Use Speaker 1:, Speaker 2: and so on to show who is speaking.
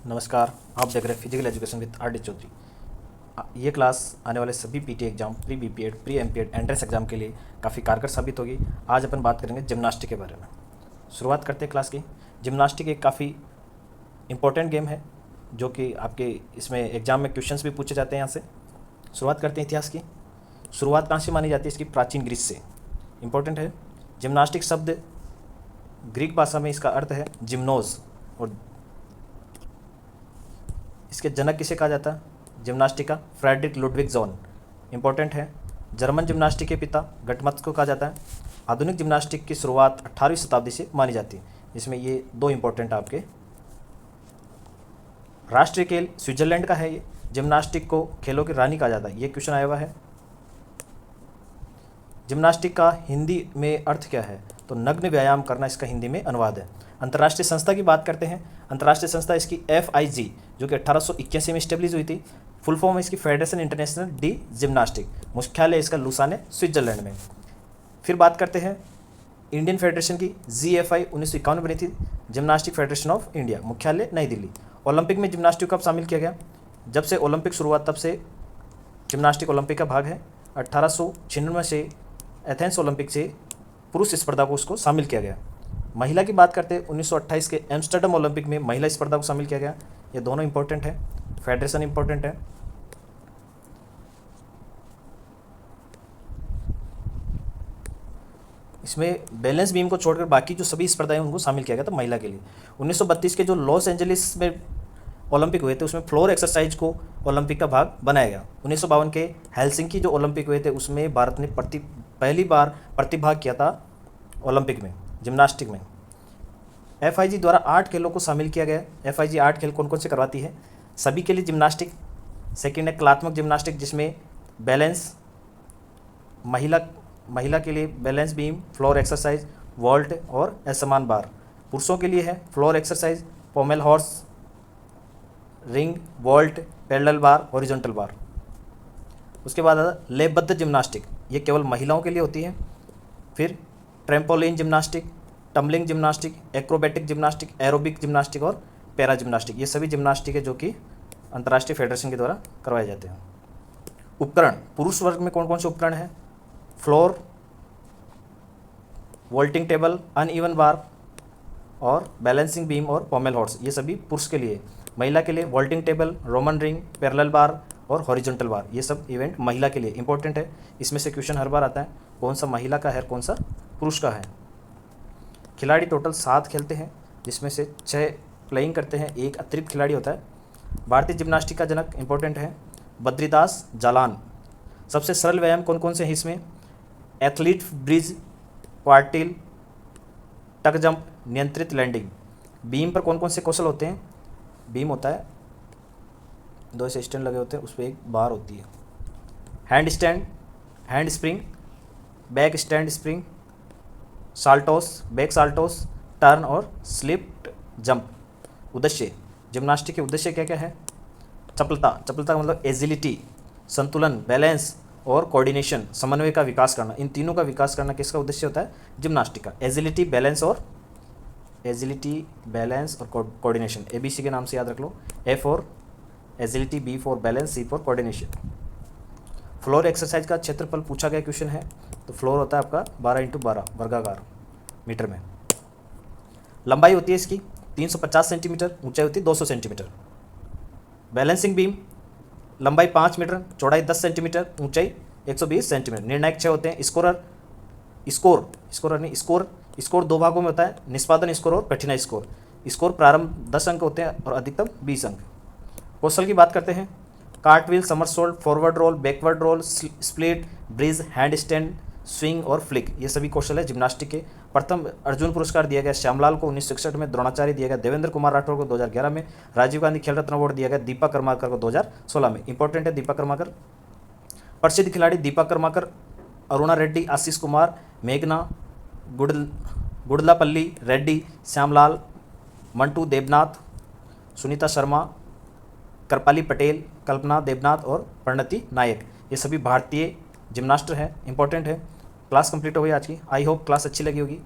Speaker 1: नमस्कार। आप देख रहे हैं physical education with R D Chaudhary. ये क्लास आने वाले सभी PT exam, pre BPEd, pre MPEd, entrance exam के लिए काफ़ी कारगर साबित होगी। आज अपन बात करेंगे जिम्नास्टिक के बारे में। शुरुआत करते हैं क्लास की। जिम्नास्टिक एक काफ़ी इंपॉर्टेंट गेम है जो कि आपके इसमें एग्जाम में क्वेश्चंस भी पूछे जाते हैं। यहाँ से शुरुआत करते हैं इतिहास की। शुरुआत कहाँ से मानी जाती है इसकी? प्राचीन ग्रीस से। इंपॉर्टेंट है। जिम्नास्टिक शब्द ग्रीक भाषा में इसका अर्थ है जिम्नोज, और इसके जनक किसे कहा जाता है? जिम्नास्टिक का फ्रेडरिक लुडविग जोन। इंपॉर्टेंट है। जर्मन जिम्नास्टिक के पिता गटमत्स को कहा जाता है। आधुनिक जिम्नास्टिक की शुरुआत 18वीं शताब्दी से मानी जाती है। इसमें ये दो इंपॉर्टेंट आपके। राष्ट्रीय खेल स्विट्जरलैंड का है। ये जिम्नास्टिक को खेलों की रानी कहा जाता है। ये क्वेश्चन आया हुआ है। जिम्नास्टिक का हिंदी में अर्थ क्या है? तो नग्न व्यायाम करना इसका हिंदी में अनुवाद है। अंतर्राष्ट्रीय संस्था की बात करते हैं। अंतर्राष्ट्रीय संस्था इसकी FIG जो कि 1881 में स्टेब्लिश हुई थी। फुल फॉर्म है इसकी फेडरेशन इंटरनेशनल डी जिम्नास्टिक। मुख्यालय इसका लुसाने स्विट्जरलैंड में। फिर बात करते हैं इंडियन फेडरेशन की। GFI 1951 बनी थी, जिम्नास्टिक फेडरेशन ऑफ इंडिया। मुख्यालय नई दिल्ली। ओलंपिक में जिम्नास्टिक कब शामिल किया गया? जब से ओलंपिक शुरू हुआ तब से जिम्नास्टिक ओलंपिक का भाग है। 1896 से एथेंस ओलंपिक से पुरुष स्पर्धा को उसको शामिल किया गया। महिला की बात करते हैं 1928 के एम्स्टर्डम ओलंपिक में महिला स्पर्धा को शामिल किया गया। ये दोनों इंपॉर्टेंट है। फेडरेशन इंपॉर्टेंट है। इसमें बैलेंस बीम को छोड़कर बाकी जो सभी स्पर्धाएं उनको शामिल किया गया था महिला के लिए। 1932 के जो लॉस एंजलिस में ओलंपिक हुए थे उसमें फ्लोर एक्सरसाइज को ओलंपिक का भाग बनाया गया। 1952 के हेलसिंकी जो ओलंपिक हुए थे उसमें भारत ने पहली बार प्रतिभाग किया था ओलंपिक में, जिम्नास्टिक में। FIG द्वारा 8 खेलों को शामिल किया गया। FIG 8 खेल कौन कौन से करवाती है? सभी के लिए जिम्नास्टिक। सेकेंड है कलात्मक जिम्नास्टिक जिसमें बैलेंस, महिला के लिए balance beam, floor exercise, vault और असमान बार। पुरुषों के लिए है floor exercise, pommel horse, ring, vault, parallel bar, horizontal bar. उसके बाद आता है लयबद्ध जिम्नास्टिक। ये केवल महिलाओं के लिए होती है। फिर trampoline gymnastic, tumbling gymnastic, acrobatic gymnastic, aerobic gymnastic और पैरा जिम्नास्टिक। ये सभी जिम्नास्टिक है जो कि अंतर्राष्ट्रीय फेडरेशन के द्वारा करवाए जाते हैं। उपकरण पुरुष वर्ग में कौन कौन से उपकरण हैं? फ्लोर, वोल्टिंग टेबल, अनइवन बार और बैलेंसिंग बीम और पोमेल हॉर्स। ये सभी पुरुष के लिए। महिला के लिए वोल्टिंग टेबल, रोमन रिंग, पैरेलल बार और हॉरिजॉन्टल बार। ये सब इवेंट महिला के लिए इंपॉर्टेंट है। इसमें से क्वेश्चन हर बार आता है कौन सा महिला का है, कौन सा पुरुष का है। खिलाड़ी टोटल 7 खेलते हैं जिसमें से 6 प्लेइंग करते हैं, एक अतिरिक्त खिलाड़ी होता है। भारतीय जिम्नास्टिक का जनक इंपॉर्टेंट है बद्रीदास जालान। सबसे सरल व्यायाम कौन कौन से हैं इसमें? एथलीट ब्रिज, क्वार्टिल, टक जंप, नियंत्रित लैंडिंग। बीम पर कौन कौन से कौशल होते हैं? बीम होता है 2 ऐसे स्टैंड लगे होते हैं, उस पर एक बार होती है। Hand stand, hand spring, back stand spring, saltos, back saltos, turn और स्लिप जंप। उद्देश्य जिम्नास्टिक के उद्देश्य क्या क्या है? चपलता का मतलब एजिलिटी, संतुलन, बैलेंस और कोऑर्डिनेशन, समन्वय का विकास करना। इन तीनों का विकास करना किसका उद्देश्य होता है? जिम्नास्टिक का। एजिलिटी, बैलेंस और कोऑर्डिनेशन। ABC के नाम से याद रख लो। A for agility, B for balance, C for coordination. Floor exercise का क्षेत्रफल पूछा गया क्वेश्चन है, तो फ्लोर होता है आपका 12x12 वर्गाकार मीटर में। लंबाई होती है इसकी 350 सेंटीमीटर, ऊंचाई होती है 200 सेंटीमीटर। बैलेंसिंग बीम लंबाई 5 मीटर, चौड़ाई 10 सेंटीमीटर, ऊंचाई 120 सेंटीमीटर। निर्णायक 6 होते हैं। स्कोर 2 भागों में होता है, निष्पादन स्कोर और कठिनाई स्कोर। स्कोर प्रारंभ 10 अंक होते हैं और अधिकतम 20 अंक। कौशल की बात करते हैं। Cartwheel, somersault, forward roll, backward roll, split, bridge, hand stand, swing और फ्लिक। ये सभी कौशल है जिम्नास्टिक के। प्रथम अर्जुन पुरस्कार दिया गया श्यामलाल को 1961 में, द्रोणाचार्य दिया गया देवेंद्र कुमार राठौर को 2011 में, राजीव गांधी खेल रत्न अवार्ड दिया गया दीपक कर्माकर को 2016 में। इंपॉर्टेंट है दीपक कर्माकर। प्रसिद्ध खिलाड़ी दीपक कर्माकर, अरुणा रेड्डी, आशीष कुमार, मेघना गुडलापल्ली रेड्डी, श्यामलाल, मंटू देवनाथ, सुनीता शर्मा, कृपाली पटेल, कल्पना देवनाथ और परिणति नायक। ये सभी भारतीय जिम्नास्ट हैं, इंपॉर्टेंट है। क्लास कंप्लीट हो गई आज की। आई होप क्लास अच्छी लगी होगी।